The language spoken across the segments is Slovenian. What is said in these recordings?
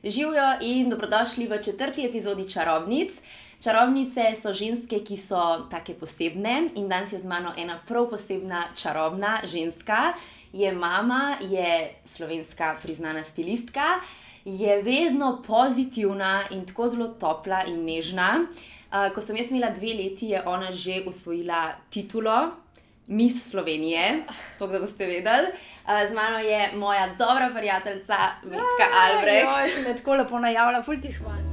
Živijo in dobrodošli v 4. epizodi Čarovnic. Čarovnice so ženske, ki so take posebne in danes je z mano ena prav posebna čarobna ženska. Je mama, je slovenska priznana stilistka, je vedno pozitivna in tako zelo topla in nežna. Ko sem jaz imela 2 leti, je ona že osvojila titulo Miss Slovenije, to da boste vedeli. Z mano je moja dobra prijateljica Metka Albrecht. Joj, si me tako lepo najavila, ful ti hvala.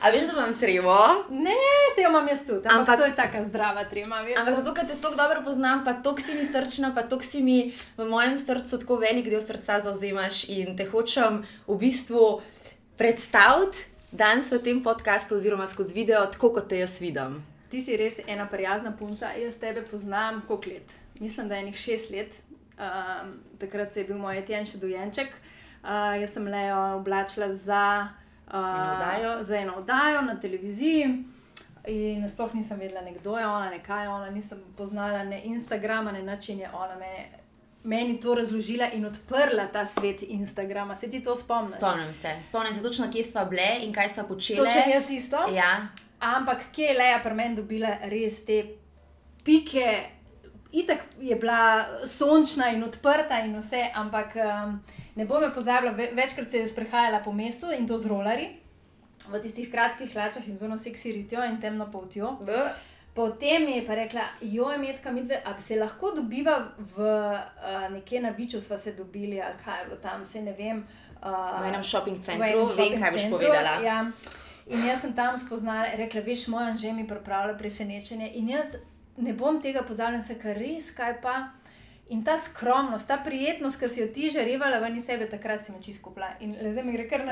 A veš, da imam tremo? Ne, se jo imam jaz tudi, ampak to je taka zdrava trema, veš. Ampak zato, ker te toliko dobro poznam, pa toliko si mi srčna, pa toliko si mi v mojem srcu tako velik del srca zavzemaš in te hočem v bistvu predstaviti danes v tem podcastu oziroma skozi video, tako kot te jaz vidim. Ti si res ena prijazna punca, jaz tebe poznam koliko let? Mislim, da enih 6 let. Takrat se je bil moj Etienne še dojenček. Jaz sem Leo oblačila za eno oddajo na televiziji in sploh nisem vedela, kdo je ona, ne kaj je ona, nisem poznala ne Instagrama, ne način je ona meni to razložila in odprla ta svet Instagrama. Se ti to spomniš? Spomnim se točno, kje sva bile in kaj sva počele. Točno jaz isto? Ja. Ampak kje je Leja pri meni dobila res te pike, itak je bila sončna in odprta in vse, ampak ne bom me pozabila, večkrat se je sprehajala po mestu in to z rolerji, v tistih kratkih hlačah in z ono seksi ritjo in temno poltjo. Potem mi je pa rekla, joj Metka, midve, a bi se lahko dobiva nekje na Viču sva se dobili, ali kaj je bilo tam, se ne vem. V enem shopping centru, vem, kaj boš povedala. Ja. In jaz sem tam spoznala, rekla, veš, moj Anže mi pripravlja presenečenje in jaz ne bom tega pozabila, se kar res, kaj pa. In ta skromnost, ta prijetnost, ki si jo ti žarevala ven iz sebe, takrat si me čisto kupila. In zdaj mi gre kar na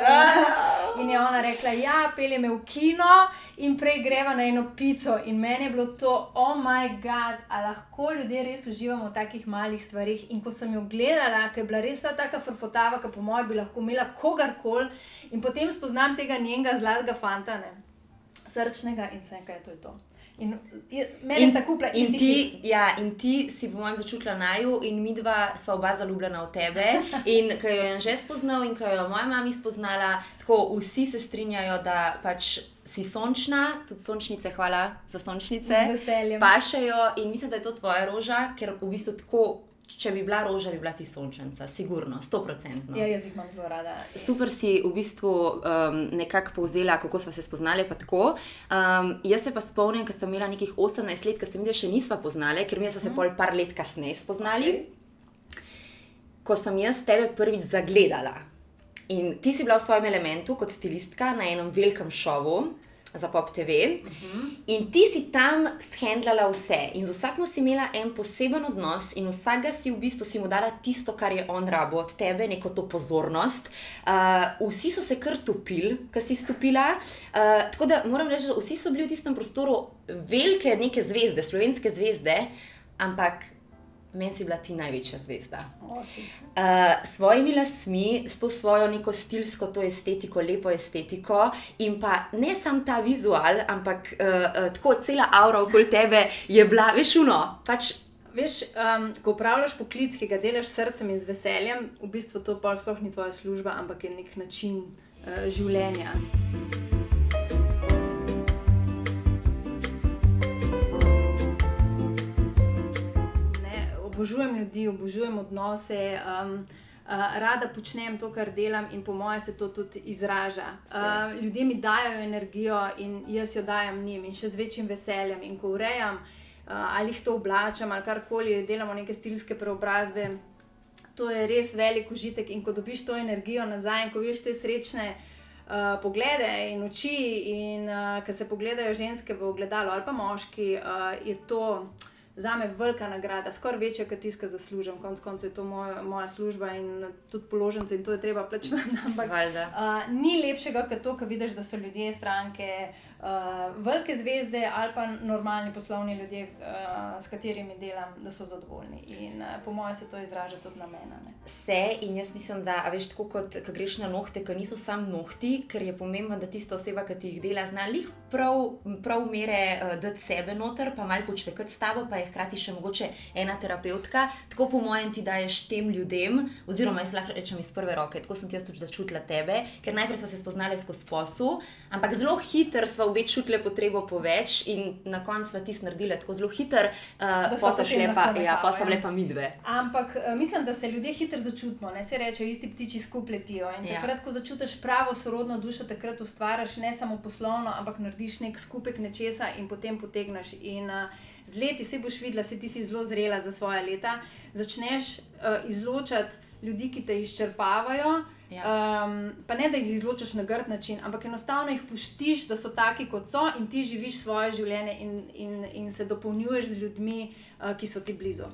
in je ona rekla, ja, pelje me v kino in prej greva na eno pico. In meni je bilo to, oh my god, a lahko ljudje res uživamo v takih malih stvarih. In ko sem jo gledala, ko je bila res taka frfotava, ki po mojem bi lahko imela kogarkoli, in potem spoznam tega njenega zlatega fanta, ne, srčnega in vse, kaj to je to. In meni sta kupila isti in ti si po mojem začutila naju in midva sva oba zaljubljena v tebe. In ko jo je Anže spoznal in ko jo je moja mami spoznala, tako vsi se strinjajo, da pač si sončna, tudi sončnice, hvala za sončnice. Z veseljem. Pašejo in mislim, da je to tvoja roža, ker v bistvu tako, če bi bila roža, bi bila ti sončenca, sigurno, 100%. Ja, jaz jih imam zelo rada. Super si v bistvu nekako povzela, kako sva se spoznali, pa tako. Jaz se pa spomnim, ko sem imela nekih 18 let, ko sem videla, še nisva poznali, ker mi smo se pol par let kasneje spoznali. Ko sem jaz tebe prvič zagledala. In ti si bila v svojem elementu kot stilistka na enem velikem šovu za Pop TV. In ti si tam shendlala vse in z vsakim si imela en poseben odnos in vsakega si v bistvu si mu dala tisto, kar je on rabo od tebe, neko to pozornost. Vsi so se kar topili, ko si stopila. Tako da moram reči, da vsi so bili v tistem prostoru velike neke zvezde, slovenske zvezde, ampak meni si bila ti največja zvezda. S svojimi lasmi, s to svojo neko stilsko, to estetiko, lepo estetiko in pa ne sam ta vizual, ampak tako cela aura okoli tebe je bila, veš uno, pač. Veš, ko upravljaš poklic, ki ga delaš s srcem in z veseljem, v bistvu to pol sploh ni tvoja služba, ampak je nek način življenja. Obožujem ljudi, obožujem odnose, rada počnem to, kar delam in po moje se to tudi izraža. Ljudje mi dajo energijo in jaz jo dajem njim in še z večjim veseljem. In ko urejam, ali jih to oblačam, ali karkoli, delamo neke stilske preobrazbe, to je res velik užitek in ko dobiš to energijo nazaj in ko vidiš te srečne poglede in oči in ko se pogledajo ženske v ogledalo ali pa moški, je to zame velika nagrada, skoraj večja, kot tiska zaslužim. Konec koncev je to moja služba in tudi položnice in to je treba plačevati. Ampak ni lepšega kot to, ko vidiš, da so ljudje, stranke, velike zvezde ali pa normalni poslovni ljudje, s katerimi delam, da so zadovoljni. In po moje se to izraža tudi na mene. Se in jaz mislim, da veš, tako kot ko greš na nohte, ki niso sam nohti, ker je pomembno, da tista oseba, ki ti jih dela, zna lih prav mere dati sebe noter, pa malo počvekati s tabo, pa je hkrati še mogoče ena terapeutka, tako po mojem ti daješ tem ljudem, oziroma jaz lahko rečem iz prve roke, tako sem ti jaz tudi začutila tebe, ker najprej sva se spoznali skozi posel, ampak zelo hitro sva obe čutile potrebo po več in na koncu sva tisto naredila tako zelo hitro, pa sva bile pa midve. Ampak mislim, da se ljudje hitro začutimo, ne, se reče, isti ptiči skupaj letijo in takrat, ko začutiš pravo sorodno dušo, takrat ustvariš ne samo poslovno, ampak narediš nek skupek nečesa in potem potegneš. In z leti, saj boš videla, saj ti si zelo zrela za svoja leta, začneš izločati ljudi, ki te izčrpavajo, pa ne, da jih izločaš na grd način, ampak enostavno jih pustiš, da so taki, kot so in ti živiš svoje življenje in se dopolnjuješ z ljudmi, ki so ti blizu.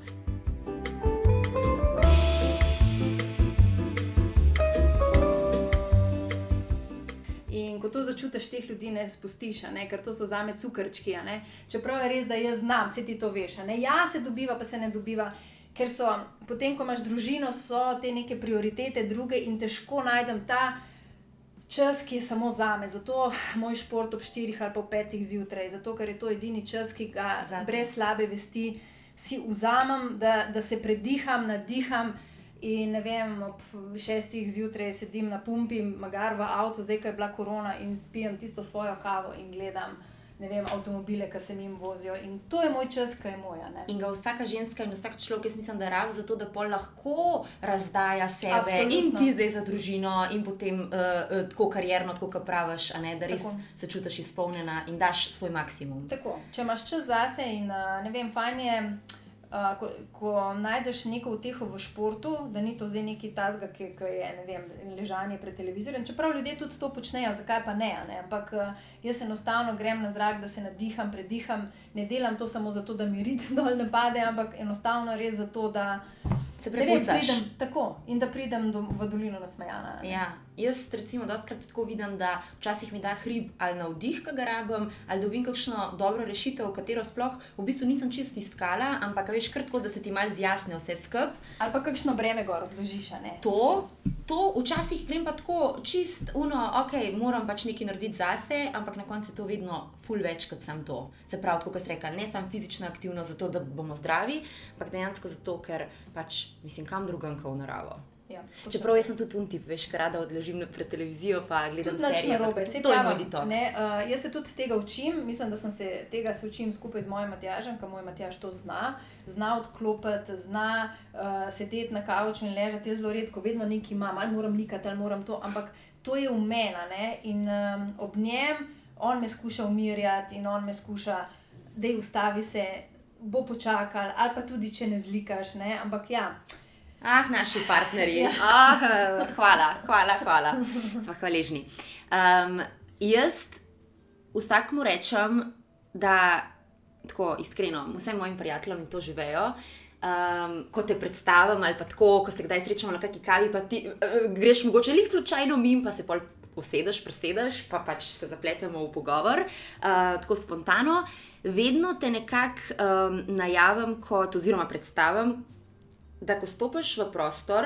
In ko to začutiš, teh ljudi ne spustiš, ne? Ker to so zame cukrčki. Ne? Čeprav je res, da jaz znam, vse ti to veš. Ne? Ja, se dobiva, pa se ne dobiva. Ker so, potem ko imaš družino, so te neke prioritete druge in težko najdem ta čas, ki je samo zame. Zato moj šport ob 4 ali pa 5 zjutraj. Zato, ker je to edini čas, ki ga brez slabe vesti si vzamem, da se prediham, nadiham. In ne vem, ob 6 zjutraj sedim na pumpi, magar v avtu, zdaj, ko je bila korona in spijem tisto svojo kavo in gledam, ne vem, avtomobile, ki se mimo vozijo. In to je moj čas, ki je moja. Ne? In ga vsaka ženska in vsak človek, jaz mislim, da rabi zato, da pol lahko razdaja sebe. Absolutno. In ti zdaj za družino in potem tako karierno, tako kot praviš, a ne, da res tako se čutiš izpolnjena in daš svoj maksimum. Tako, če imaš čas zase in ne vem, fajn je, ko najdeš neko uteho v športu, da ni to zdaj neki tazga, ki je, ne vem, ležanje pred televizorjem, čeprav ljudje tudi to počnejo, zakaj pa ne, ne? Ampak jaz enostavno grem na zrak, da se nadiham, prediham, ne delam to samo zato, da mi rit dol ne pade, ampak enostavno res zato, da se prepucaš. Tako, in da pridem v dolino nasmejana. Ja, jaz recimo dostikrat tako vidim, da včasih mi da hrib ali navdih, ki ga rabim, ali dobim kakšno dobro rešitev, katero sploh v bistvu nisem čisto iskala, ampak veš kar tako, da se ti malo zjasne vse skup. Ali pa kakšno breme gor odložiš, a ne? To včasih grem pa tako čist moram pač nekaj narediti zase, ampak na koncu je to vedno ful več kot sam to. Se pravi, tako kot si rekla, ne samo fizično aktivno zato, da bomo zdravi, ampak dejansko zato, ker pač, mislim, kam drugam kot v naravo. Ja, čeprav jaz sem tudi tip, veš, ker rada odložim pred televizijo pa gledam serije. To je moj detoks. Jaz se tudi tega učim, mislim, da tega se učim skupaj z mojim Matjažem, ker moj Matjaž to zna odklopiti, zna sedeti na kavču in ležati. Jaz zelo redko, vedno nekaj imam, ali moram likati, ali moram to, ampak to je v meni, ne? In ob njem on me skuša umirjati in on me skuša, dej ustavi se, bo počakal, ali pa tudi, če ne zlikaš, ne? Ampak ja. Naši partnerji. Hvala. Sva hvaležni. Jaz vsakmu rečem, da tako iskreno, vsem mojim prijateljem in to živejo, ko te predstavim ali pa tako, ko se kdaj srečamo na kaki kavi, pa ti greš mogoče lih slučajno mimo, pa se pol presedeš, pa pač se zapletemo v pogovor, tako spontano. Vedno te nekako najavim oziroma predstavim, da ko stopiš v prostor,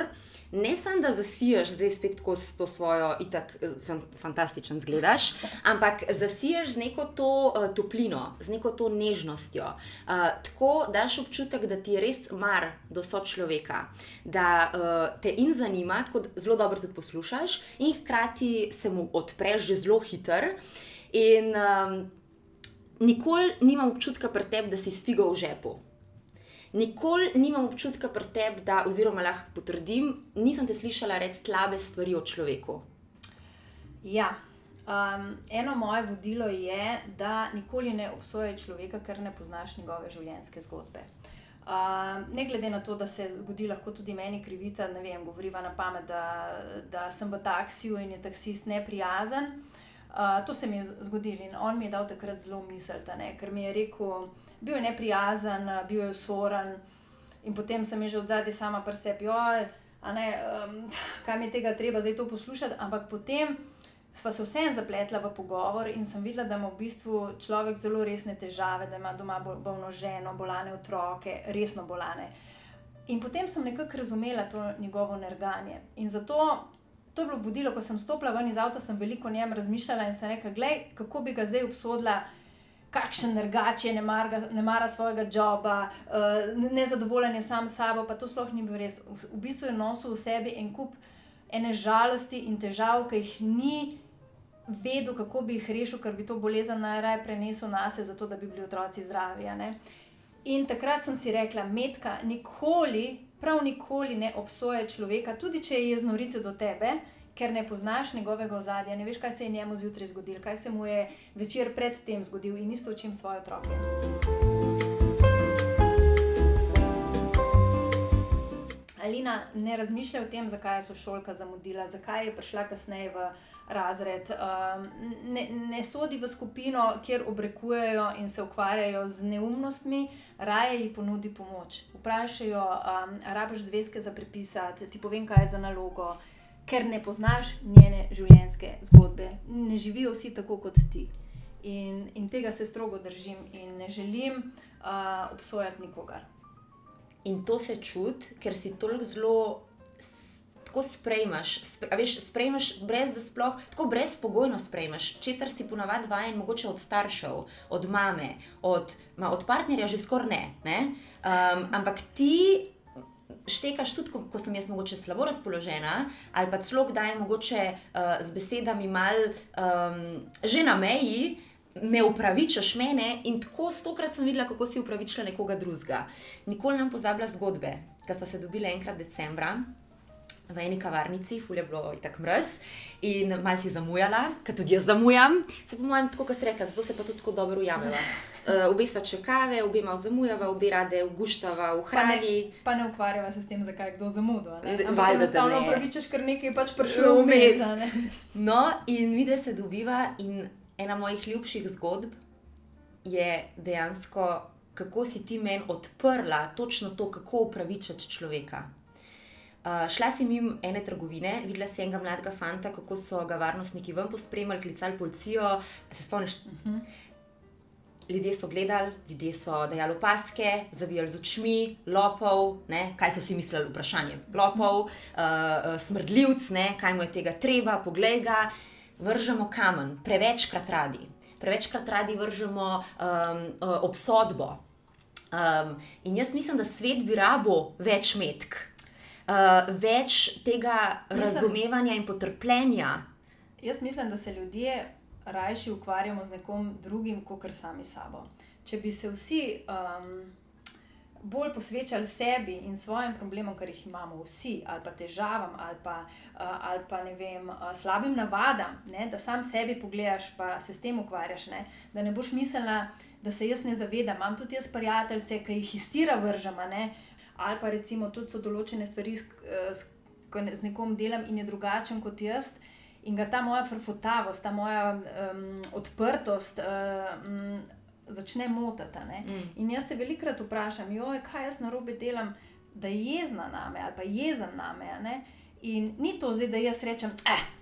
ne samo da zasiješ, zdaj spet tako s to svojo itak fantastično zgledaš, ampak zasiješ z neko to toplino, z neko to nežnostjo. Tako daš občutek, da ti je res mar do sočloveka, da te in zanima, tako zelo dobro tudi poslušaš in hkrati se mu odpreš že zelo hitro in nikoli nimam občutka pri tebi, da si s figo v žepu. Nikoli nimam občutka pri tebi, oziroma lahko potrdim, nisem te slišala reči slabe stvari o človeku. Ja, eno moje vodilo je, da nikoli ne obsojaj človeka, ker ne poznaš njegove življenjske zgodbe. Ne glede na to, da se zgodi lahko tudi meni krivica, ne vem, govoriva na pamet, da sem v taksiju in je taksist neprijazen. To se mi je zgodilo in on mi je dal takrat zelo misliti, ker mi je rekel, bil je neprijazen, bil je usoren in potem sem že od zadaj sama pri sebi, kaj mi je tega treba zdaj to poslušati, ampak potem sva se vseeno zapletla v pogovor in sem videla, da ima v bistvu človek zelo resne težave, da ima doma bolno ženo, bolane otroke, resno bolane. In potem sem nekako razumela to njegovo nerganje in zato to je bilo vodilo, ko sem stopila ven iz avta, sem veliko o njem razmišljala in sem rekla, glej, kako bi ga zdaj obsodila, kakšen nergač je, ne mara svojega joba, nezadovoljen je sam s sabo, pa to sploh ni bil res. V bistvu je nosil v sebi en kup ene žalosti in težav, ki jih ni vedel, kako bi jih rešil, ker bi to bolezen najraje prenesel nase, zato da bi bili otroci zdravi. Ne? In takrat sem si rekla, Metka, nikoli, prav nikoli ne obsojaj človeka, tudi če je jeznorite do tebe, ker ne poznaš njegovega ozadja, ne veš, kaj se je njemu zjutraj zgodilo, kaj se mu je večer pred tem zgodil in isto učim svoje otroke. Alina ne razmišlja o tem, zakaj je sošolka zamudila, zakaj je prišla kasneje v razred. Ne sodi v skupino, kjer obrekujejo in se ukvarjajo z neumnostmi, raje ji ponudi pomoč. Vprašajo, rabiš zvezke za prepisati, ti povem, kaj je za nalogo, ker ne poznaš njene življenjske zgodbe. Ne živijo vsi tako kot ti. In tega se strogo držim in ne želim obsojati nikogar. In to se čuti, ker si toliko zelo tako sprejmaš, sprejmaš brez da sploh, tako brezpogojno sprejmaš, česar si ponavadi vajen mogoče od staršev, od mame, od partnerja že skoraj ne? Ampak ti štekaš tudi, ko sem jaz mogoče slabo razpoložena, ali pa celo kdaj mogoče z besedami mal že na meji, me upravičaš mene in tako 100-krat sem videla, kako si upravičila nekoga drugega. Nikoli ne bom pozabila zgodbe, ko sva se dobila enkrat decembra v eni kavarnici, ful je bilo itak mraz in malo si zamujala, ker tudi jaz zamujam. Se po mojem, tako kot si rekla, zato se pa tudi tako dobro ujameva. Obe sva čakave, obe malo zamujava, obe rade uguštava v hrani. Pa ne ukvarjava se s tem, zakaj je kdo zamudil. Ampak enostavno upravičaš, ker nekaj je pač prišlo vmes. No, in vidva se dobiva in ena mojih ljubših zgodb je dejansko, kako si ti meni odprla točno to, kako upravičati človeka. Šla si mimo ene trgovine, videla si enega mladega fanta, kako so ga varnostniki ven pospremali, klicali policijo. Se spomniš? Ljudje so gledali, ljudje so dajali opaske, zavijali z očmi, lopov, ne? Kaj so si mislili, vprašanje, lopov, smrdljivc, ne? Kaj mu je tega treba, poglej ga. Vržemo kamen, prevečkrat radi vržemo obsodbo. In jaz mislim, da svet bi rabil več metk, več tega razumevanja in potrpljenja. Jaz mislim, da se ljudje rajši ukvarjamo z nekom drugim, kakor sami sabo. Če bi se vsi bolj posvečali sebi in svojim problemom, kar jih imamo vsi, ali pa težavam, ali pa ne vem, slabim navadam, ne, da sam sebi pogledaš, pa se s tem ukvarjaš, ne, da ne boš mislila, da se jaz ne zavedam. Imam tudi jaz prijateljce, ki jih histira vržama, ne, ali pa recimo tudi so določene stvari, z nekom delam in je drugačen kot jaz, in ga ta moja frfotavost, ta moja odprtost začne motati. In jaz se velikokrat vprašam, kaj jaz narobe delam, da je jezna name ali pa jezen name. Ne? In ni to zdaj, da jaz rečem,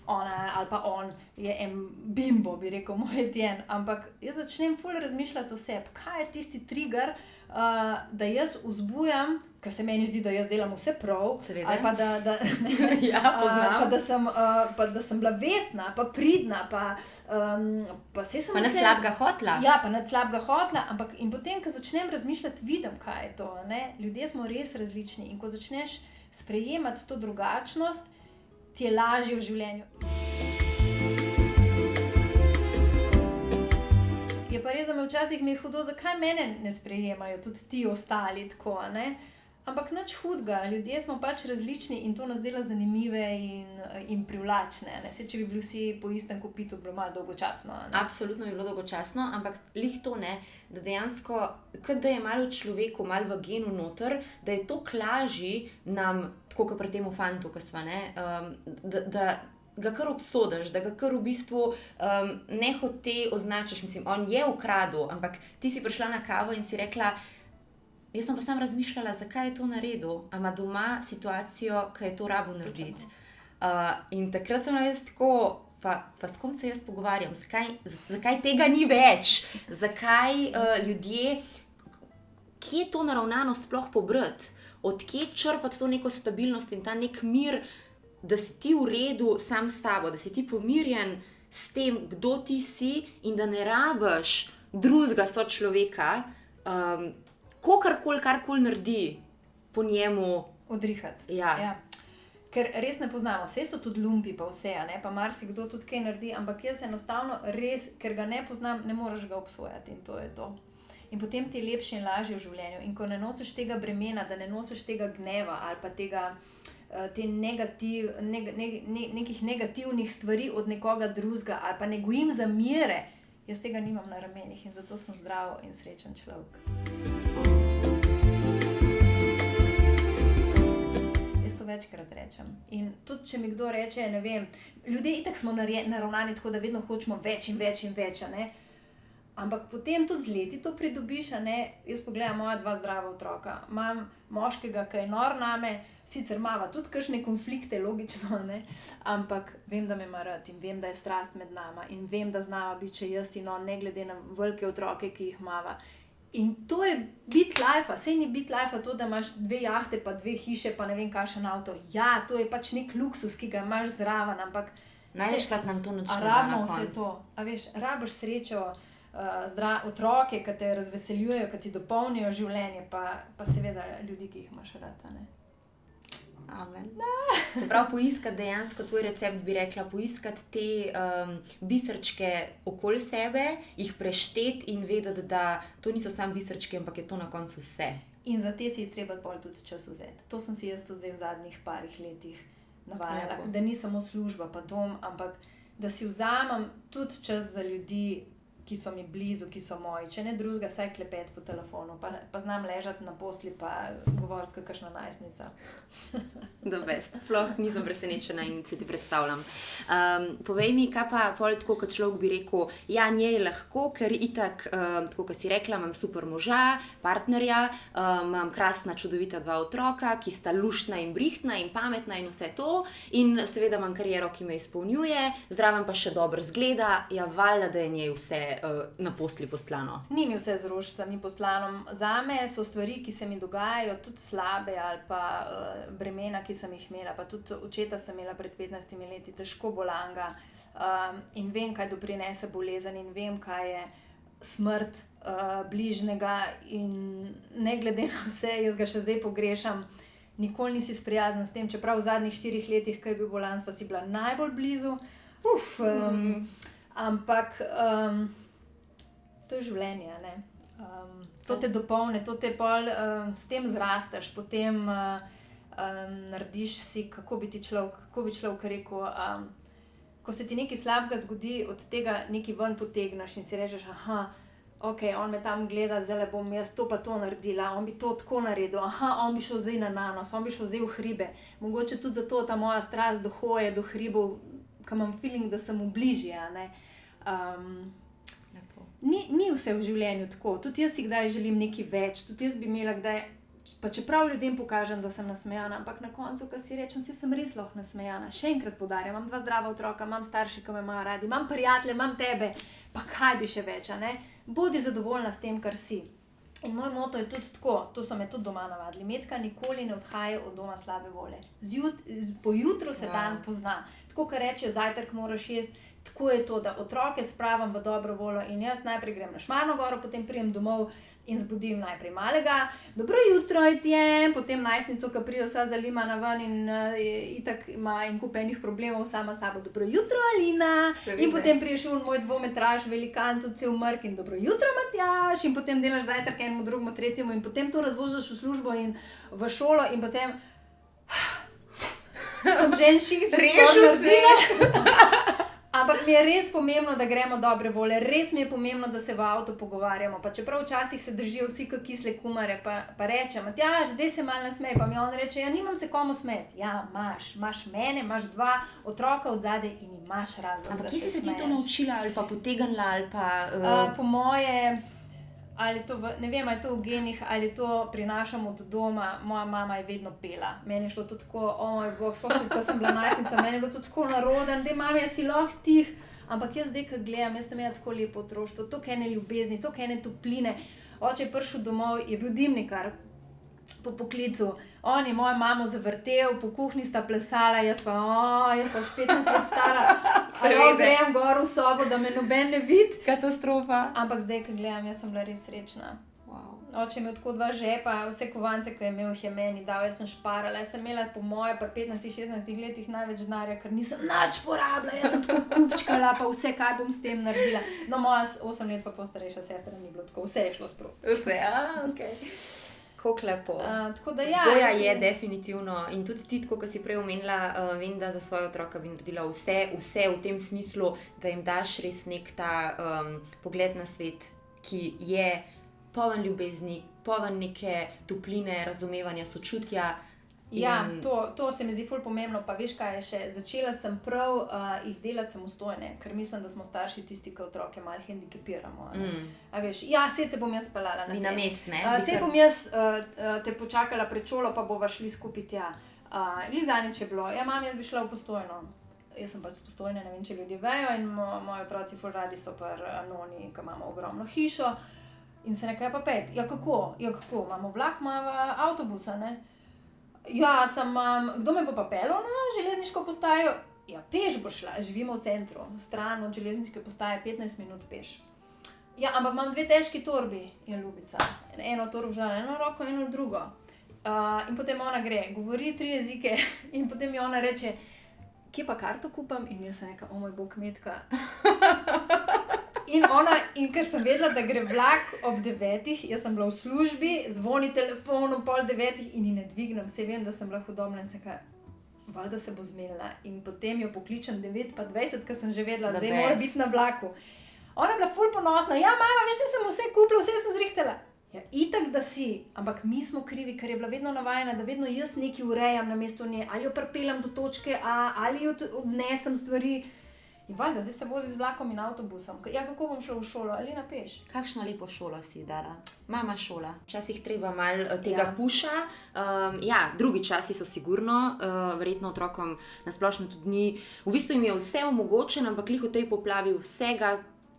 ona ali pa on je en bimbo, bi rekel moj Etienne, ampak jaz začnem ful razmišljati o sebi, kaj je tisti trigger, da jaz vzbujam, ker se meni zdi, da jaz delam vse prav, ali pa da sem bila vestna, pa pridna, pa saj sem pa nad slabega hotla. Ja, pa nad slabega hotla, ampak in potem, ko začnem razmišljati, vidim, kaj je to. Ne? Ljudje smo res različni in ko začneš sprejemati to drugačnost, ti je lažje v življenju. Je pa res, da me včasih mi je hudo, zakaj mene ne sprejemajo, tudi ti ostali tako, ne? Ampak nič hudega, ljudje smo pač različni in to nas dela zanimive in privlačne. Ne? Saj, če bi bili vsi po istem kopitu, bi bilo malo dolgočasno. Ne? Absolutno bi bilo dolgočasno, ampak lih to ne, da dejansko, kot da je malo v človeku, malo v genu noter, da je to lažje nam, tako kot pri temu fantu, ko sva, ne, da ga kar obsodiš, da ga kar v bistvu nehote označiš. Mislim, on je ukradel, ampak ti si prišla na kavo in si rekla, jaz sem pa sam razmišljala, zakaj je to naredil, a ima doma situacijo, ki je to rabo narediti. In takrat sem jaz tako, pa s kom se jaz pogovarjam, zakaj tega ni več, zakaj ljudje, kje je to naravnano sploh pobrati, od kje črpati to neko stabilnost in ta nek mir, da si ti v redu sam s tabo, da si ti pomirjen s tem, kdo ti si in da ne rabiš drugega sočloveka, karkoli naredi po njemu. Odrihati. Ja. Ker res ne poznamo, vse so tudi lumpi, pa vse, ne? Pa marsikdo tudi kaj naredi, ampak jaz enostavno res, ker ga ne poznam, ne moreš ga obsojati in to je to. In potem ti je lepše in lažje v življenju. In ko ne nosiš tega bremena, da ne nosiš tega gneva ali pa nekih negativnih stvari od nekoga drugega ali pa ne gojim zamere, jaz tega nimam na ramenih in zato sem zdrav in srečen človek. Večkrat rečem. In tudi, če mi kdo reče, ne vem, ljudje itak smo naravnani tako, da vedno hočemo več in več in več, ne? Ampak potem tudi z leti to pridobiš, ne? Jaz pogledam moja 2 zdrava otroka. Imam moškega, ki je nor name, sicer imava tudi kakšne konflikte, logično, ne? Ampak vem, da me ima rad in vem, da je strast med nama in vem, da znava biti če jaz in on, ne glede na velike otroke, ki jih imava. In to je bit life, sej ni bit life to, da imaš 2 jahte, pa 2 hiše, pa ne vem kakšen avto. Ja, to je pač nek luksus, ki ga imaš zraven, ampak največkrat nam to nič ne da na rabimo koncu. vse to. A veš, rabiš srečo, otroke, ki te razveseljujejo, ki ti dopolnijo življenje, pa seveda ljudi, ki jih imaš rad, ne. Amen. Se pravi, poiskati dejansko tvoj recept, bi rekla, poiskati te biserčke okoli sebe, jih prešteti in vedeti, da to niso samo biserčki, ampak je to na koncu vse. In za te si je treba bolj tudi čas vzeti. To sem si jaz tudi v zadnjih parih letih navajala, da ni samo služba pa dom, ampak da si vzamem tudi čas za ljudi, ki so mi blizu, ki so moji, če ne drugega, saj klepet po telefonu, pa znam ležati na posli, pa govoriti kakšna najstnica. The best. Sploh nisem presenečena in se ti predstavljam. Povej mi, kaj pa pol tako, kot človek bi rekel, ja, njej lahko, ker itak, tako kot si rekla, imam super moža, partnerja, imam krasna, čudovita 2 otroka, ki sta luštna in brihtna in pametna in vse to, in seveda imam kariero, ki me izpolnjuje, zraven pa še dobro zgleda, ja, valjda, da je njej vse na posli poslano. Ni mi vse z rožicami poslano. Zame so stvari, ki se mi dogajajo, tudi slabe ali pa bremena, ki sem jih imela, pa tudi očeta sem imela pred 15 leti, težko bolanga, in vem, kaj doprinese bolezen in vem, kaj je smrt bližnjega in ne glede na vse, jaz ga še zdaj pogrešam. Nikoli nisi sprijazen s tem, čeprav v zadnjih 4 letih, ko je bil bolan, sva si bila najbolj blizu. Ampak to je življenje, ne. To te dopolni, to te pol, s tem zrasteš, potem narediš si, kako bi človek rekel, ko se ti nekaj slabega zgodi, od tega nekaj ven potegneš in si rečeš, ok, on me tam gleda, zdaj bom jaz to pa to naredila, on bi to tako naredil, on bi šel zdaj na nanos, on bi šel zdaj v hribe. Mogoče tudi zato ta moja strast do hoje, do hribov, ko imam feeling, da sem v bližje, ne. Ni vse v življenju tako, tudi jaz si kdaj želim nekaj več, tudi jaz bi imela kdaj, pa čeprav ljudem pokažem, da sem nasmejana, ampak na koncu, ko si rečem, sem res lahko nasmejana. Še enkrat poudarjam, imam 2 zdrava otroka, imam starše, ki me imajo radi, imam prijatelje, imam tebe, pa kaj bi še več, ne? Bodi zadovoljna s tem, kar si. In moj moto je tudi tako, to so me tudi doma navadili, Metka nikoli ne odhaja od doma slabe volje. Po jutru se dan pozna. Tako, kar rečejo, zajtrk moraš jesti, tako je to, da otroke spravim v dobro voljo in jaz najprej grem na Šmarno goro, potem pridem domov in zbudim najprej malega, dobro jutro Etienne, potem najstnico, ki pride vsa zalimana ven in itak ima en kup enih problemov sama s sabo, dobro jutro Alina, in potem pride še moj dvometraž velikan, tudi cel mrk in dobro jutro Matjaž, in potem delaš zajtrk enemu, drugemu, tretjemu in potem to razvožaš v službo in v šolo in potem sem že en šik, če rešil svet. Ampak mi je res pomembno, da gremo dobre volje, res mi je pomembno, da se v avtu pogovarjamo, pa čeprav včasih se držijo vsi kot kisle kumare, pa reče, Matjaž, daj se malo nasmej, pa mi on reče, ja, nimam se komu smeti. Ja, imaš mene, imaš 2 otroka odzadaj in imaš razlog, ampak da se smeješ. Ampak kje si se ti to naučila ali pa potegnila ali pa... Po moje, ali to ne vem, ali to v genih, ali to prinašam od doma, moja mama je vedno pela. Meni je šlo to tako, o moj bog, sploh ko sem bila najstnica, meni je bilo to tako naroden, daj mami, jaz si lahko tih, ampak jaz zdaj, ko gledam, jaz sem imela tako lepo otroštvo, toliko ene ljubezni, toliko ene topline. Oče je prišel domov, je bil dimnikar po poklicu. On je mojo mamo zavrtel, po kuhinji sta plesala, jaz pa 15 let stara. Grem gor v sobo, da me noben ne vidi. Katastrofa. Ampak zdaj, ko gledam, jaz sem bila res srečna. Wow. Oče mi je tako 2 žepa, vse kovance, ki je imel, je meni dal, jaz sem šparala. Jaz sem imela po moje pri 15-16 letih največ denarja, ker nisem nič porabila, jaz sem tako kupčkala, pa vse, kaj bom s tem naredila. No, moja 8 let pa postarejša sestra ni bilo tako, vse je šlo sproti. Vse, okej. Kako lepo. Tako da Vzgoja je definitivno in tudi ti, kot si prej omenila, vem, da za svoje otroka bi naredila vse v tem smislu, da jim daš res nek ta pogled na svet, ki je poln ljubezni, poln neke topline, razumevanja, sočutja. Ja, to se mi zdi ful pomembno, pa veš kaj je še, začela sem prav jih delati samostojne, ker mislim, da smo starši tisti, ki otroke malo hendikepiramo. A veš, saj te bom jaz pelala na Vi na mest, ne? Saj bom jaz te počakala pred šolo, pa bova šli skupaj tja. Zadnjič je bilo, mami, jaz bi šla v Postojno. Jaz sem pač z Postojne, ne vem, če ljudje vejo, in moji otroci ful radi so pri noni, ki imamo ogromno hišo. In se nekaj pa pet. Kako? Imamo vlak, imamo avtobusa, ne? Kdo me bo pa pelal na železniško postajo? Peš bo šla, živimo v centru, stran od železniške postaje 15 minut peš. Ampak imam 2 težki torbi, ljubica. Eno torbo vzela eno roko, eno drugo. In potem ona gre, govori 3 jezike in potem mi ona reče, kje pa karto kupam? In jaz sem rekla, moj bog, Metka. In ker sem vedela, da gre vlak ob 9, jaz sem bila v službi, zvoni telefon ob 8:30 in ji ne dvignem, saj vem, da sem bila hudobna in sem rekla, valjda se bo zmenila. In potem jo pokličem 9:20, ker sem že vedela, zdaj mora biti na vlaku. Ona je bila ful ponosna, mama, veš, sem vse kupila, vse sem zrihtala. Itak, da si, ampak mi smo krivi, ker je bila vedno navajena, da vedno jaz nekaj urejam namesto nje, ali jo pripeljem do točke A, ali jo odnesem stvari. In valjda, zdaj se vozi z vlakom in avtobusom. Kako bom šla v šolo, ali na peš? Kakšno lepo šolo si dala. Mama šola. Včasih treba malo tega puša. Drugi časi so sigurno, verjetno otrokom nasplošno tudi ni. V bistvu jim je vse omogočeno, ampak glih v tej poplavi vsega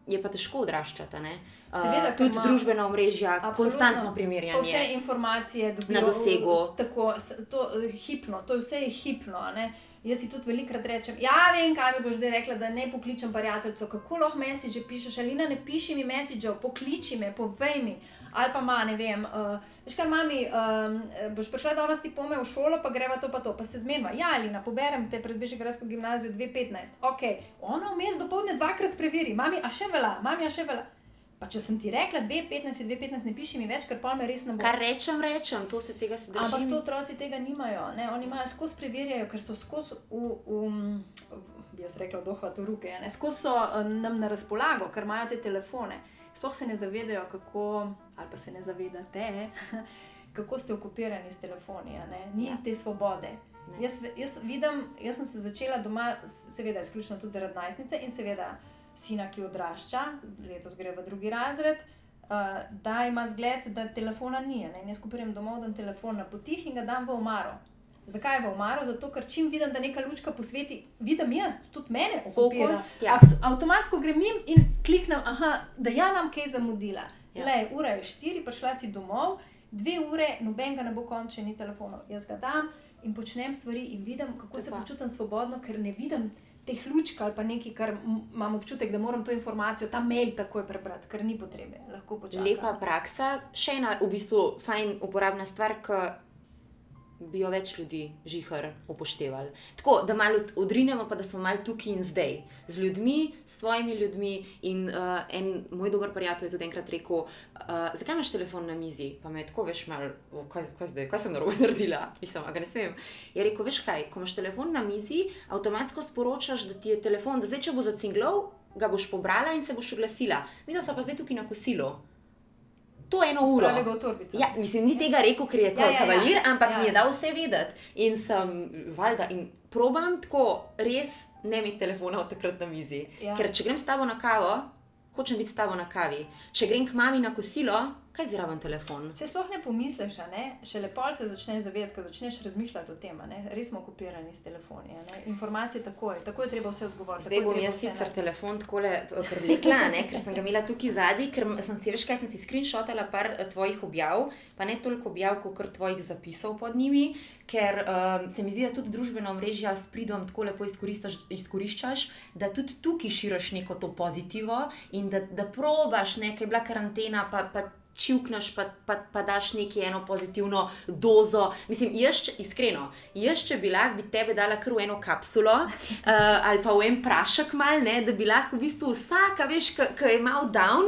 je pa težko odraščati, ne? Seveda, tudi družbena omrežja, konstantno primerjanje. Vse informacije dobijo na dosegu. Tako, to je vse hipno, ne? Jaz si tudi velikrat rečem, vem, kaj mi boš zdaj rekla, da ne pokličem prijateljcev, kako lahko message pišeš, Alina, ne piši mi message, pokliči me, povej mi, ali pa ne vem, veš kaj, mami, boš prišla danes ti pome v šolo, pa greva to, pa se zmenva. Alina, poberem te pred Bežigradsko gimnazijo 2:15, ona vmes dopoldne 2-krat preveri, mami, a še vela. Pa če sem ti rekla 2:15 ne piši mi več, ker pol me res ne bo. Kar rečem, tega se držim. Ampak to otroci tega nimajo, ne? Oni imajo skozi preverjajo, ker so skozi bi jaz rekla, dohvat v ruke, ne? Skozi so nam na razpolago, ker imajo te telefone. Sploh se ne zavedajo, ali pa se ne zavedate, kako ste okupirani s telefoni, ne? Ni te svobode. Jaz vidim, jaz sem se začela doma, seveda izključno tudi zaradi najstnice in seveda sina, ki odrašča, letos gre v 2. razred, da ima zgled, da telefona ni. In jaz ko pridem domov, dam telefon na potih in ga dam v omaro. Zakaj v omaro? Zato, ker čim vidim, da neka lučka posveti, vidim jaz, tudi mene okupira. Avtomatsko grem in kliknem, da nam kaj zamudila. Lej, ura je 4, prišla si domov, 2 ure, nobenega ne bo konče, ni telefonov. Jaz ga dam in počnem stvari in vidim, kako se počutim svobodno, ker ne vidim teh lučk ali pa nekaj, kar imam občutek, da moram to informacijo, ta mail takoj prebrati, ker ni potrebe, lahko počakam. Lepa praksa, še ena v bistvu fajn uporabna stvar, ki bi jo več ljudi žihar upoštevali. Tako, da malo odrinemo, pa da smo malo tukaj in zdaj. Z ljudmi, s svojimi ljudmi in en moj dober prijatelj je tudi enkrat rekel, zakaj imaš telefon na mizi? Pa me je tako, veš, malo, kaj zdaj, kaj sem narobe naredila? Mislim, a ga ne smem. Je rekel, veš kaj, ko imaš telefon na mizi, avtomatsko sporočaš, da ti je telefon, da zdaj, če bo zacinglal, ga boš pobrala in se boš oglasila. Midva sva pa zdaj tukaj na kosilu. To 1 uro. Spravi ga v torbico. Mislim, ni tega rekel, ker je kavalir, ampak mi je dal vse vedeti. In sem, valjda, in probam tako res ne imeti telefona od takrat na mizi. Ker če grem s tabo na kavo, hočem biti s tabo na kavi. Če grem k mami na kosilo, Kaj zraven telefon? Se sploh ne pomisliš, ne? Šele pol se začneš zavedati, ko začneš razmišljati o tem, ne? Res smo okupirani s telefoni, ne? Informacije takoj je treba vse odgovoriti. Zdaj bom jaz sicer telefon takole privlekla, ne? Ker sem ga imela tukaj zadaj, ker sem si screenshotala par tvojih objav, pa ne toliko objav, kot tvojih zapisov pod njimi, ker se mi zdi, da tudi družbena omrežja s pridom tako lepo izkoriščaš, da tudi tukaj širiš neko to pozitivo in da probaš, ne, kaj je bila karantena, pa čivkneš, pa daš neki eno pozitivno dozo. Mislim, iskreno, če bi lahko tebe dala kar v eno kapsulo ali pa v en prašek mal, ne, da bi lahko v bistvu vsaka, veš, ki je mal down,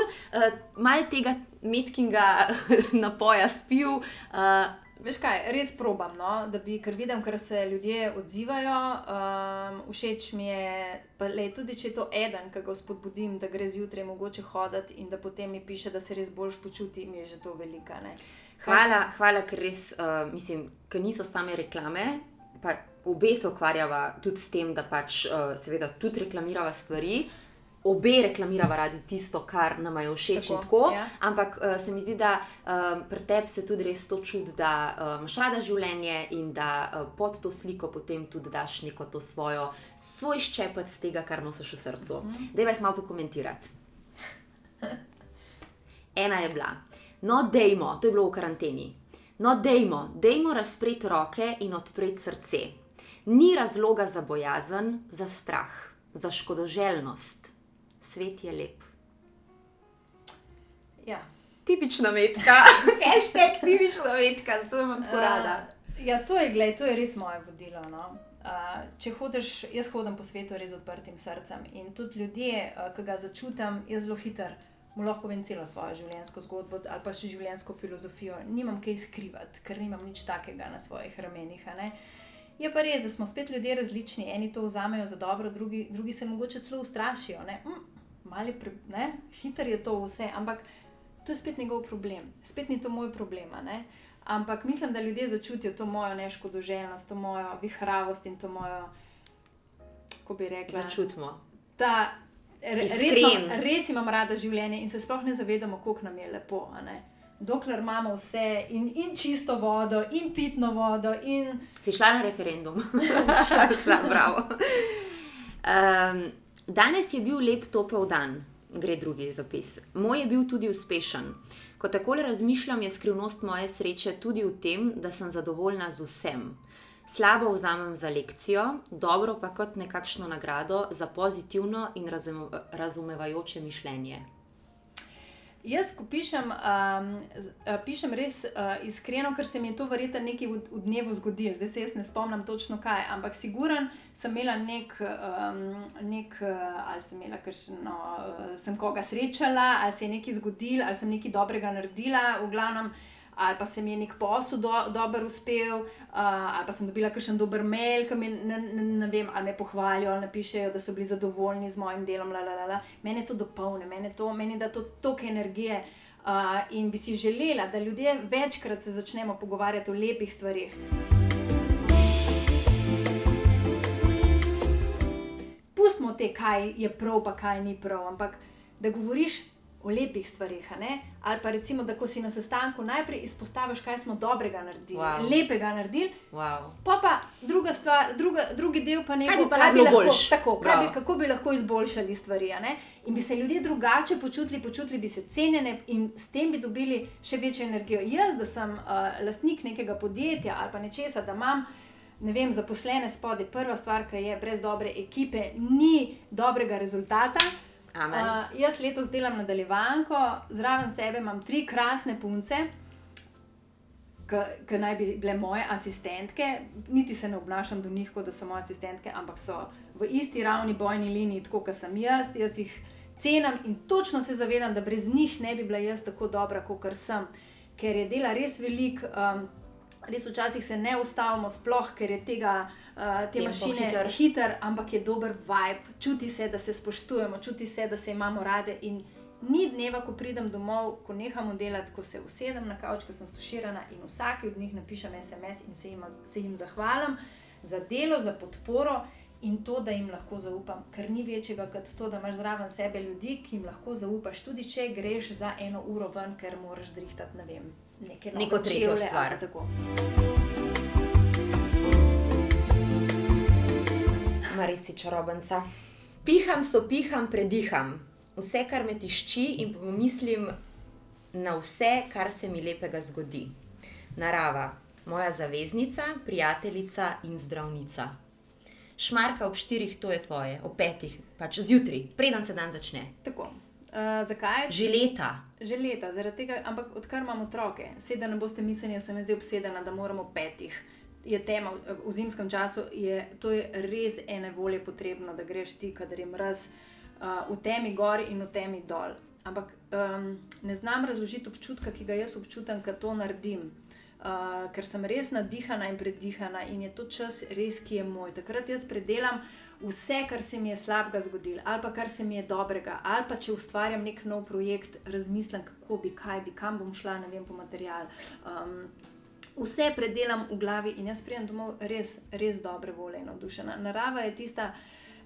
mal tega metkinga napoja spil. Veš kaj, res probam, no? Ker vidim, ker se ljudje odzivajo, všeč mi je, pa tudi če je to eden, ki ga spodbudim, da gre zjutraj mogoče hoditi in da potem mi piše, da se res boljš počuti, mi je že to velika, ne. Hvala, ker res, mislim, ker niso same reklame, pa obe se ukvarjava tudi s tem, da pač seveda tudi reklamirava stvari, obe reklamirava radi tisto, kar nama je všeč in tako, ampak se mi zdi, da pri tebi se tudi res to čudi, da imaš rada življenje in da pod to sliko potem tudi daš neko to svoj ščepec tega, kar nosiš v srcu. Dajva jih malo pokomentirati. Ena je bila, no dejmo, to je bilo v karanteni, no dejmo razpreti roke in odpreti srce. Ni razloga za bojazen, za strah, za škodoželjnost. Svet je lep. Ja. Tipična Metka. Hashtag tipična Metka, zato imam tako rada. Ja, to je res moje vodilo, no. Če hodiš, jaz hodim po svetu res odprtim srcem in tudi ljudje, ki ga začutim, jaz zelo hitro mu lahko povem celo svojo življenjsko zgodbo ali pa še življenjsko filozofijo. Nimam kaj skrivati, ker nimam nič takega na svojih ramenih, ne. Je pa res, da smo spet ljudje različni, eni to vzamejo za dobro, drugi se mogoče celo ustrašijo, ne. Hiter je to vse, ampak to je spet njegov problem, spet ni to moj problem, ne. Ampak mislim, da ljudje začutijo to mojo neškodoželjnost, to mojo vihravost in to mojo, kako bi rekla... Začutimo. Res imam rada življenje in se sploh ne zavedamo, koliko nam je lepo, ne. Dokler imamo vse in čisto vodo, in pitno vodo, in... Si šla na referendum. Bravo. Danes je bil lep topel dan, gre drugi zapis. Moj je bil tudi uspešen. Ko takole razmišljam, je skrivnost moje sreče tudi v tem, da sem zadovoljna z vsem. Slabo vzamem za lekcijo, dobro pa kot nekakšno nagrado za pozitivno in razumevajoče mišljenje. Jaz, ko pišem res iskreno, ker se mi je to verjetno nekaj v dnevu zgodilo. Zdaj se jaz ne spomnim točno kaj, ampak siguren sem imela ali sem imela kakšno, sem koga srečala, ali se je nekaj zgodilo, ali sem nekaj dobrega naredila, v glavnem, ali pa se mi je nek posel dober uspel, ali pa sem dobila kakšen dober mail, ki mi, ne vem, ali me pohvalijo, ali napišejo, da so bili zadovoljni z mojim delom, Mene to dopolni, meni da to toliko energije in bi si želela, da ljudje večkrat se začnemo pogovarjati o lepih stvarih. Pustimo te, kaj je prav, pa kaj ni prav, ampak da govoriš o lepih stvarih, ne? Ali pa recimo, da ko si na sestanku najprej izpostaviš, kaj smo dobrega naredili, lepega naredili, pa druga stvar, drugi del pa nekaj, kako bi lahko izboljšali stvari, ne? In bi se ljudje drugače počutili bi se cenjene in s tem bi dobili še večjo energijo. Jaz, da sem lastnik nekega podjetja ali pa nečesa, da imam, ne vem, zaposlene spodaj, prva stvar, ki je, brez dobre ekipe ni dobrega rezultata. Jaz letos delam nadaljevanko, zraven sebe imam 3 krasne punce, ki naj bi bile moje asistentke, niti se ne obnašam do njih, kot da so moje asistentke, ampak so v isti ravni bojni liniji, tako kot sem jaz jih cenim in točno se zavedam, da brez njih ne bi bila jaz tako dobra, kakor sem, ker je dela res veliko, res včasih se ne ustavimo sploh, ker je te mašine hiter, ampak je dober vibe, čuti se, da se spoštujemo, čuti se, da se imamo rade in ni dneva, ko pridem domov, ko nehamo delati, ko se usedem na kavč, ko sem stuširana in vsaki od njih napišem SMS in se jim zahvalim za delo, za podporo in to, da jim lahko zaupam, ker ni večjega kot to, da imaš zraven sebe ljudi, ki jim lahko zaupaš, tudi če greš za 1 uro ven, ker moraš zrihtati, ne vem, neko tretjo stvar. Res si čarobenca. Piham, prediham. Vse, kar me tišči in pomislim na vse, kar se mi lepega zgodi. Narava, moja zaveznica, prijateljica in zdravnica. Šmarka ob 4, to je tvoje, ob 5, pač zjutraj, preden se dan začne. Tako. Zakaj? Že leta, zaradi tega, ampak odkar imam otroke, da ne boste mislili, da sem zdaj obsedena, da moramo ob 5. Je tema v zimskem času, to je res ene volje potrebno, da greš ti, kadar je mraz, v temi gor in v temi dol. Ampak ne znam razložiti občutka, ki ga jaz občutam, ko to naredim. Ker sem res nadihana in predihana in je to čas res, ki je moj. Takrat jaz predelam vse, kar se mi je slabega zgodilo, ali pa kar se mi je dobrega, ali pa če ustvarjam nek nov projekt, razmislim, kako bi, kaj bi, kam bom šla, ne vem, po material. Vse predelam v glavi in jaz pridem domov res, res dobre volje in navdušena. Narava je tista,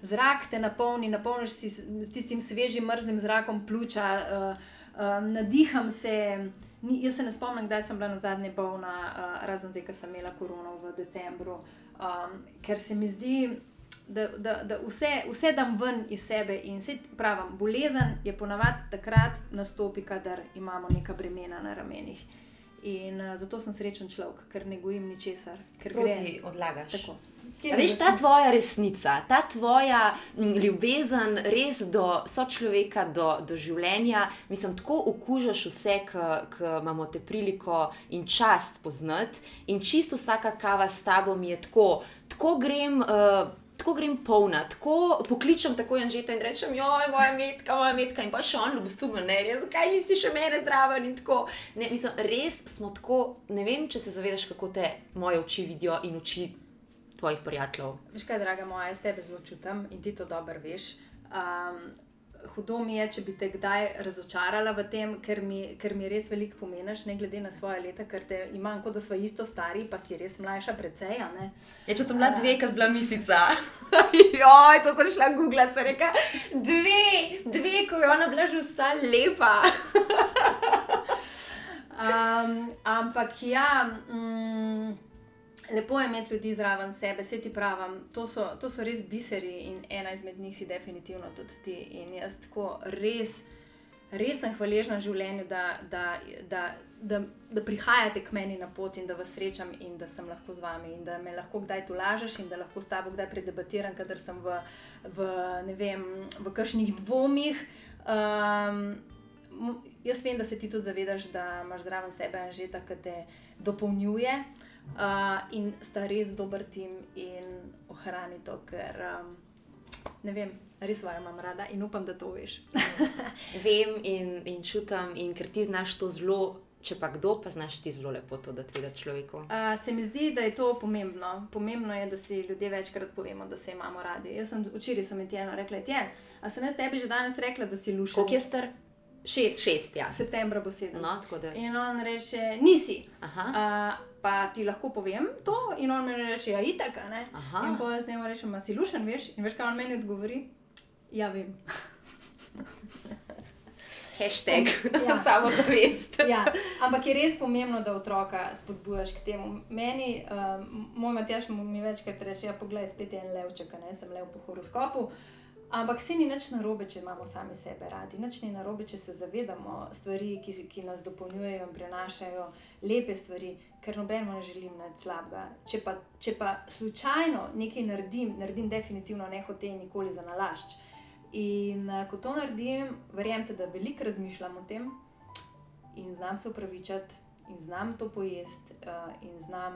zrak te napolniš si s tistim svežim, mrzlim zrakom pljuča, nadiham se. Jaz se ne spomnim, kdaj sem bila nazadnje bolna, razen zdaj, ko sem imela korono v decembru, ker se mi zdi, da vse dam ven iz sebe in vse pravim, bolezen je ponavadi takrat nastopi, kadar imamo neka bremena na ramenih. In zato sem srečen človek, ker ne gojim ničesar. Sproti odlagaš. Tako. Veš, ta tvoja resnica, ta tvoja ljubezen res do sočloveka, do življenja, mislim, tako okužaš vse, ki imamo te priliko in čast poznati in čisto vsaka kava s tabo mi je tako grem polna, tako pokličem tako Janžeta in rečem, joj, moja metka in pa še on ljubosumen, ne, zakaj nisi še mene zraven in tako. Ne, mislim, res smo tako, ne vem, če se zavedaš, kako te moje oči vidijo in oči tvojih prijateljev. Veš kaj, draga moja, jaz tebe zelo čutim in ti to dobro veš. Hudo mi je, če bi te kdaj razočarala v tem, ker mi res veliko pomeniš, ne glede na svoje leta, ker te imam, kot da sva isto stari, pa si res mlajša precej, a ne? Ja, če sem bila 2, ko sem bila misica. Joj, to sem šla googlat, sem rekla, 2, ko je ona bila že vsa lepa. Ampak ja, lepo je imeti ljudi zraven sebe, se ti pravim, to so res biseri in ena izmed njih si definitivno tudi ti. In jaz tako res sem hvaležna življenju, da prihajate k meni na pot in da vas srečam in da sem lahko z vami in da me lahko kdaj tolažeš in da lahko s tabo kdaj predebatiram, kadar sem v kakšnih dvomih. Jaz vem, da se ti tudi zavedaš, da imaš zraven sebe Anžeta, ki te dopolnjuje. In sta res dober tim in ohrani to, ker ne vem, res vaju imam rada in upam, da to veš. Vem in čutam in ker ti znaš to zelo, če pa kdo, pa znaš ti zelo lepo to dati vedeti človeku. Se mi zdi, da je to pomembno. Pomembno je, da si ljudje večkrat povemo, da se imamo radi. Včeraj sem ti eno rekla, a sem jaz tebi že danes rekla, da si lušen? Koliko je star? 6, ja. Septembra bo 7. No, tako da. In on reče, nisi. Aha. Pa ti lahko povem to in on meni reče, ja itak, a ne? Aha. In potem jaz njemu rečem, a si lušen, veš? In veš, kaj on meni odgovori? Ja, vem. Hashtag samozavest. Ja, ampak je res pomembno, da otroka spodbujaš k temu. Meni, moj Matjaž mi večkrat reče, ja, poglej, spet je en levček, a ne, sem lev po horoskopu. Ampak se ni nič narobe, če imamo sami sebe radi. Nič ni narobe, če se zavedamo stvari, ki nas dopolnjujejo in prenašajo lepe stvari, ker nobenemu ne želim nič slabega. Če pa slučajno nekaj naredim definitivno nehote in nikoli za nalašč. In ko to naredim, verjemite, da veliko razmišljam o tem in znam se opravičati in znam to pojesti in znam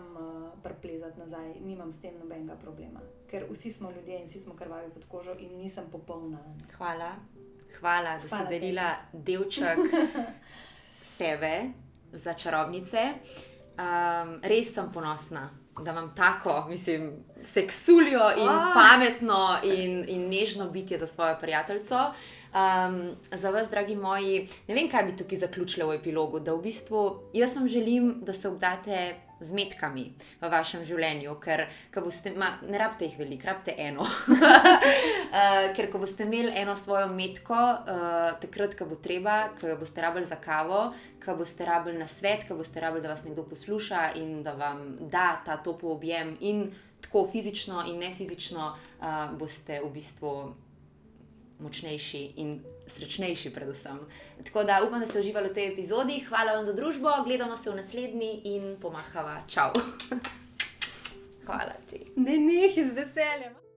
preplezati nazaj. Nimam s tem nobenega problema. Ker vsi smo ljudje in vsi smo krvavi pod kožo in nisem popolna. Hvala, da si delila delček sebe za čarobnice. Res sem ponosna, da imam tako, mislim, seksuljo in pametno in nežno bitje za svojo prijateljico. Za vas, dragi moji, ne vem, kaj bi tukaj zaključila v epilogu, da v bistvu jaz vam želim, da se obdate zmetkami v vašem življenju, ker ne rabite jih veliko, rabite eno. Ker ko boste imeli eno svojo metko, takrat, ko bo treba, ko jo boste rabili za kavo, ko boste rabili nasvet, ko boste rabili, da vas nekdo posluša in da vam da ta topel objem in tako fizično in nefizično, boste v bistvu močnejši in srečnejši predvsem. Tako da upam, da ste uživali v tej epizodi. Hvala vam za družbo, gledamo se v naslednji in pomahava. Čau. Hvala ti. Ne, z veseljem.